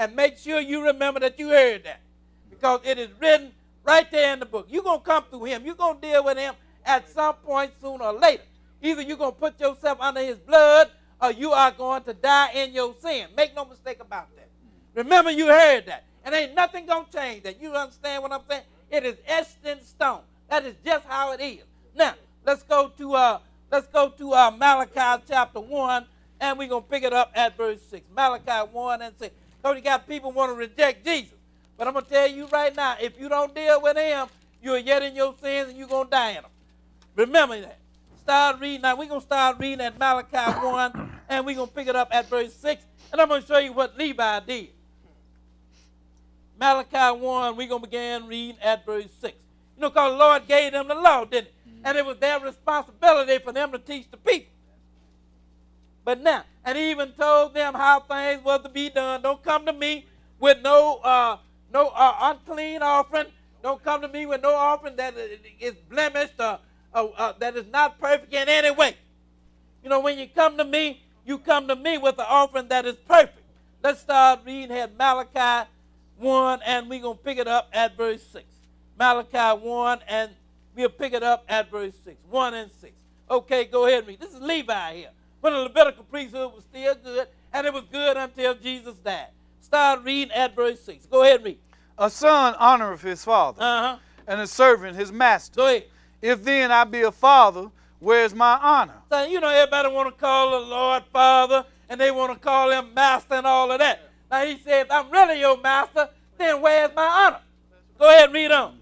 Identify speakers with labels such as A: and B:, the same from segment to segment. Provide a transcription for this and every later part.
A: And make sure you remember that you heard that. Because it is written right there in the book. You're going to come through him. You're going to deal with him at some point sooner or later. Either you're going to put yourself under his blood or you are going to die in your sin. Make no mistake about that. Remember, you heard that. And ain't nothing going to change that. You understand what I'm saying? It is etched in stone. That is just how it is. Now, let's go to Malachi chapter 1, and we're going to pick it up at verse 6. Malachi 1 and 6. So you got people who want to reject Jesus. But I'm going to tell you right now, if you don't deal with him, you're yet in your sins and you're going to die in them. Remember that. Start reading. Now, we're going to start reading at Malachi 1, and we're going to pick it up at verse 6. And I'm going to show you what Levi did. Malachi 1, we're going to begin reading at verse 6. You know, because the Lord gave them the law, didn't it? And it was their responsibility for them to teach the people. But now, and he even told them how things were to be done. Don't come to me with no unclean offering. Don't come to me with no offering that is blemished or that is not perfect in any way. You know, when you come to me with an offering that is perfect. Let's start reading here Malachi 1, and we're going to pick it up at verse 6. Malachi 1, and we'll pick it up at verse 6. 1 and 6. Okay, go ahead and read. This is Levi here. When the Levitical priesthood was still good, and it was good until Jesus died. Start reading at verse 6. Go ahead and read.
B: A son honoreth his father, and a servant his master.
A: Go ahead.
B: If then I be a father, where's my honor?
A: So, you know, everybody want to call the Lord Father, and they want to call him Master and all of that. Now, he said, if I'm really your master, then where's my honor? Go ahead and read on.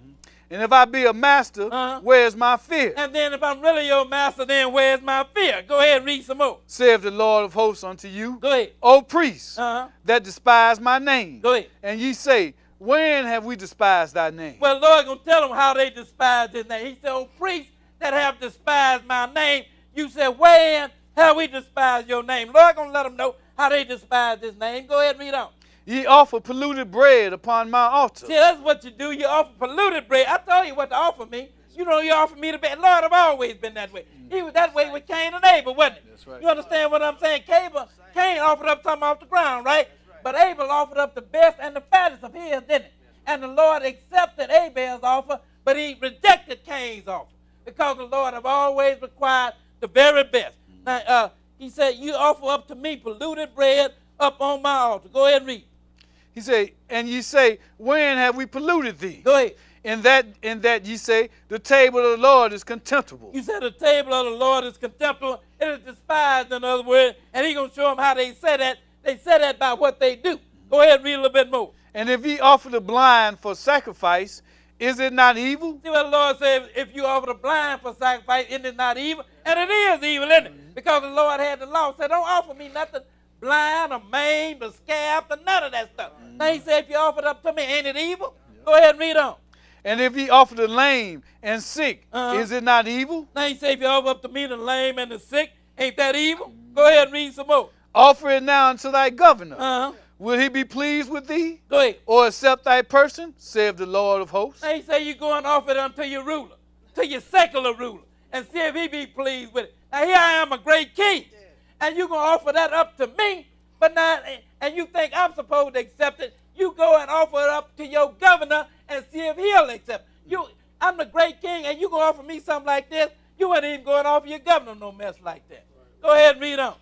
B: And if I be a master, where's my fear?
A: And then if I'm really your master, then where's my fear? Go ahead and read some more.
B: Saith the Lord of hosts unto you,
A: go ahead.
B: O priests, that despise my name.
A: Go ahead.
B: And ye say, when have we despised thy name?
A: Well, the Lord going to tell them how they despised his name. He said, O priests that have despised my name. You said, when have we despised your name? Lord going to let them know how they despised his name. Go ahead and read on.
B: Ye offer polluted bread upon my altar.
A: See, that's what you do. You offer polluted bread. I told you what to offer me. You know, you offer me the best. Lord, I've always been that way. He was that way with Cain and Abel, wasn't it?
B: That's right.
A: You understand what I'm saying? Cain offered up something off the ground, right? But Abel offered up the best and the fattest of his, didn't it? And the Lord accepted Abel's offer, but he rejected Cain's offer because the Lord have always required the very best. Now, he said, you offer up to me polluted bread up on my altar. Go ahead and read.
B: He said, and ye say, when have we polluted thee?
A: Go ahead.
B: In that ye say, the table of the Lord is contemptible.
A: You said the table of the Lord is contemptible. It is despised, in other words. And he's going to show them how they say that. They say that by what they do. Go ahead and read a little bit more.
B: And if ye offer the blind for sacrifice, is it not evil?
A: See what the Lord said, if you offer the blind for sacrifice, isn't it not evil? And it is evil, isn't it? Because the Lord had the law. Said, don't offer me nothing blind or maimed or scabbed or none of that stuff. Now he said, if you offer it up to me, ain't it evil? Go ahead and read on.
B: And if ye offer the lame and sick, is it not evil?
A: Now he said, if you offer up to me the lame and the sick, ain't that evil? Go ahead and read some more.
B: Offer it now unto thy governor. Will he be pleased with thee?
A: Go ahead.
B: Or accept thy person, saith the Lord of hosts?
A: Now he said, you go and offer it unto your ruler, to your secular ruler, and see if he be pleased with it. Now here I am, a great king. And you're going to offer that up to me, but not, and you think I'm supposed to accept it. You go and offer it up to your governor and see if he'll accept it. I'm the great king, and you going to offer me something like this? You wouldn't even go and offer your governor no mess like that. Go ahead and read on.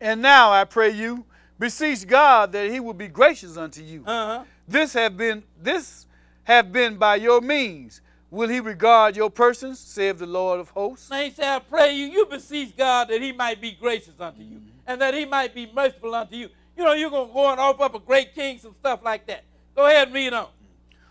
B: And now I pray you, beseech God that he will be gracious unto you. This have been by your means. Will he regard your persons, saith the Lord of hosts?
A: Now he said, I pray you beseech God that he might be gracious unto you, and that he might be merciful unto you. You know, you're going to go and offer up a great king, some stuff like that. Go ahead and read on.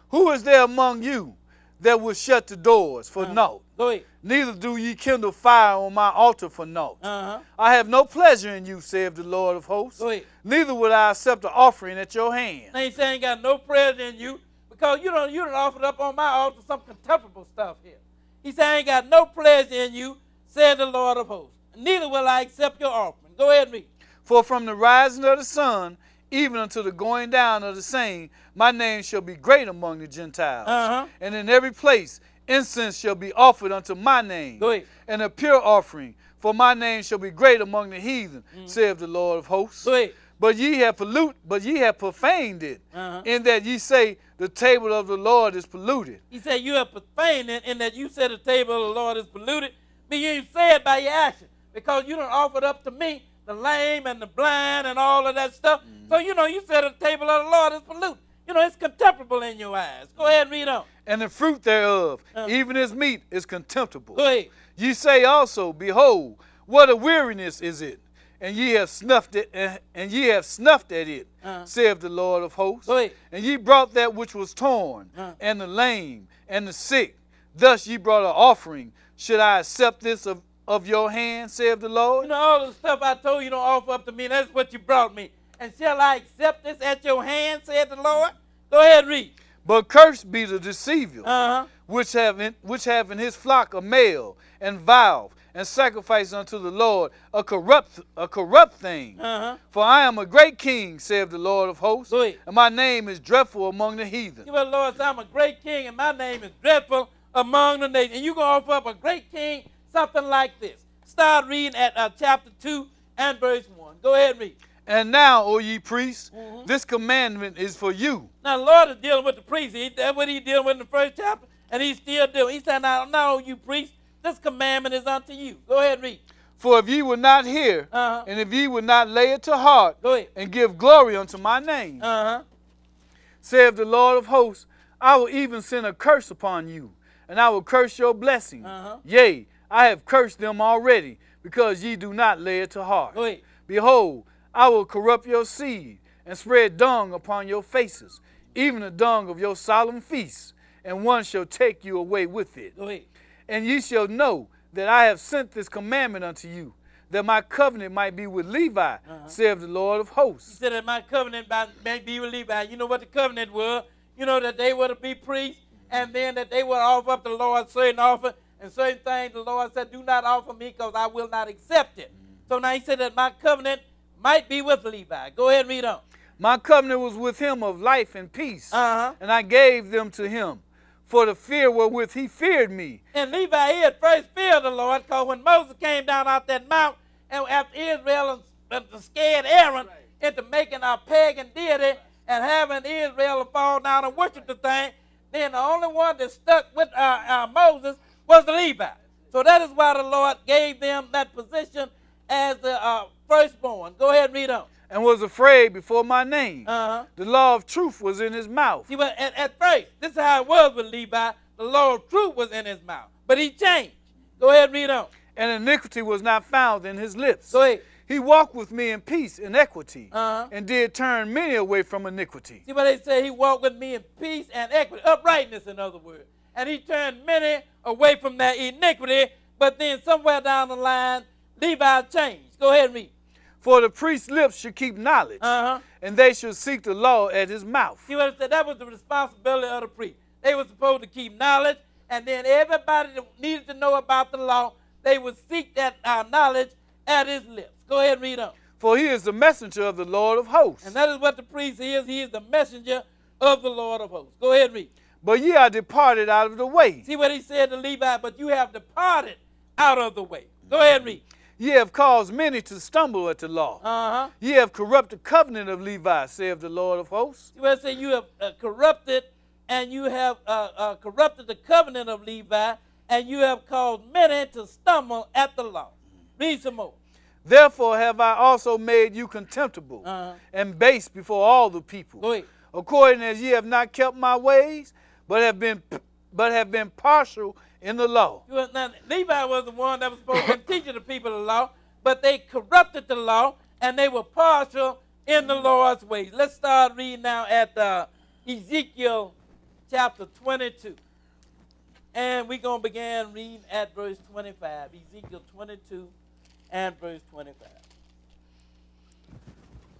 B: Who is there among you that will shut the doors for naught?
A: Go ahead.
B: Neither do ye kindle fire on my altar for naught. I have no pleasure in you, saith the Lord of hosts.
A: Go ahead.
B: Neither will I accept an offering at your hand.
A: Now he said, I ain't got no pleasure in you, because you don't offer it up on my altar some contemptible stuff here. He said, I ain't got no pleasure in you, said the Lord of hosts. Neither will I accept your offering. Go ahead and read.
B: For from the rising of the sun, even unto the going down of the same, my name shall be great among the Gentiles. And in every place incense shall be offered unto my name.
A: Go ahead.
B: And a pure offering, for my name shall be great among the heathen, saith the Lord of hosts.
A: Go ahead.
B: But ye have profaned it, in that ye say the table of the Lord is polluted.
A: He said you have profaned it in that you said the table of the Lord is polluted. But you ain't say it by your action, because you don't offer it up to me, the lame and the blind and all of that stuff. So, you said the table of the Lord is polluted. It's contemptible in your eyes. Go ahead and read on.
B: And the fruit thereof, even his meat, is contemptible.
A: Go ahead.
B: Ye say also, behold, what a weariness is it, and ye have snuffed it, and ye have snuffed at it, saith the Lord of hosts.
A: Go ahead.
B: And ye brought that which was torn, and the lame, and the sick. Thus ye brought an offering. Should I accept this of your hand, saith the Lord?
A: All the stuff I told you don't offer up to me, that's what you brought me. And shall I accept this at your hand, saith the Lord? Go ahead and read.
B: But cursed be the deceiver, which have in his flock a male, and vow, and sacrifice unto the Lord a corrupt thing. For I am a great king, saith the Lord of hosts, and my name is dreadful among the heathen.
A: The Lord said, I'm a great king, and my name is dreadful among the nations. And you're going to offer up a great king, something like this. Start reading at chapter 2 and verse 1. Go ahead and read.
B: And now, O ye priests, this commandment is for you.
A: Now, the Lord is dealing with the priests. That's what he's dealing with in the first chapter, and he's still doing. He said, now, you priests, this commandment is unto you. Go ahead and read.
B: For if ye would not hear, and if ye would not lay it to heart, and give glory unto my name, saith the Lord of hosts, I will even send a curse upon you, and I will curse your blessing. Yea, I have cursed them already, because ye do not lay it to heart. Behold, I will corrupt your seed, and spread dung upon your faces, even the dung of your solemn feasts, and one shall take you away with it. And ye shall know that I have sent this commandment unto you, that my covenant might be with Levi, saith the Lord of hosts.
A: He said that my covenant might be with Levi. You know what the covenant was? That they were to be priests, and then that they would offer up to the Lord certain offer, and certain things the Lord said, do not offer me, because I will not accept it. So now he said that my covenant might be with Levi. Go ahead and read on.
B: My covenant was with him of life and peace, and I gave them to him, for the fear wherewith he feared me.
A: And Levi had first feared the Lord, because when Moses came down out that mount, and after Israel scared Aaron into making a pagan deity and having Israel fall down and worship the thing, then the only one that stuck with Moses was the Levi. So that is why the Lord gave them that position as the firstborn. Go ahead and read on.
B: And was afraid before my name. The law of truth was in his mouth.
A: See, but at first, this is how it was with Levi. The law of truth was in his mouth. But he changed. Go ahead and read on.
B: And iniquity was not found in his lips.
A: Go ahead.
B: He walked with me in peace and equity, and did turn many away from iniquity.
A: See what they say? He walked with me in peace and equity, uprightness, in other words. And he turned many away from that iniquity, but then somewhere down the line, Levi changed. Go ahead and read.
B: For the priest's lips should keep knowledge, and they should seek the law at his mouth.
A: See what I said? That was the responsibility of the priest. They were supposed to keep knowledge, and then everybody that needed to know about the law, they would seek that knowledge at his lips. Go ahead and read on.
B: For he is the messenger of the Lord of hosts.
A: And that is what the priest is. He is the messenger of the Lord of hosts. Go ahead and read.
B: But ye are departed out of the way.
A: See what he said to Levi? But you have departed out of the way. Go ahead and read.
B: Ye have caused many to stumble at the law. Ye have corrupted the covenant of Levi, saith the Lord of hosts.
A: See what I say? You have corrupted, and you have corrupted the covenant of Levi, and you have caused many to stumble at the law. Read some more.
B: Therefore have I also made you contemptible and base before all the people.
A: Go ahead.
B: According as ye have not kept my ways, but have been partial in the law.
A: Now, Levi was the one that was supposed to teach the people the law, but they corrupted the law, and they were partial in the Lord's ways. Let's start reading now at Ezekiel chapter 22. And we're going to begin reading at verse 25. Ezekiel 22 and verse 25.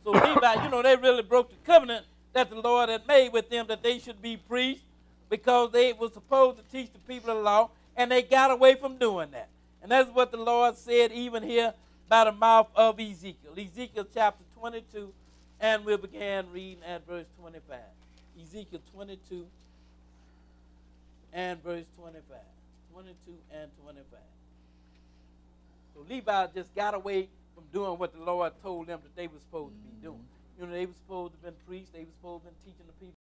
A: So Levi, they really broke the covenant that the Lord had made with them, that they should be priests, because they were supposed to teach the people the law, and they got away from doing that. And that's what the Lord said even here by the mouth of Ezekiel. Ezekiel chapter 22, and we'll begin reading at verse 25. Ezekiel 22 and verse 25. 22 and 25. So Levi just got away from doing what the Lord told them that they were supposed to be doing. You know, they were supposed to have been priests. They were supposed to have been teaching the people